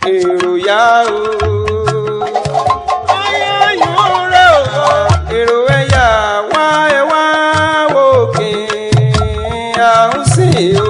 èrò yá o. Ayọ̀ rẹ̀ o. Èrò ẹ̀yà wá ẹ wá wòkè àhùnsìn o.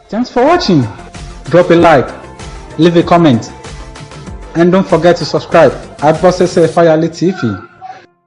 Thanks for watching. Drop a like, leave a comment, and don't forget to subscribe at Bosese Fayale TV.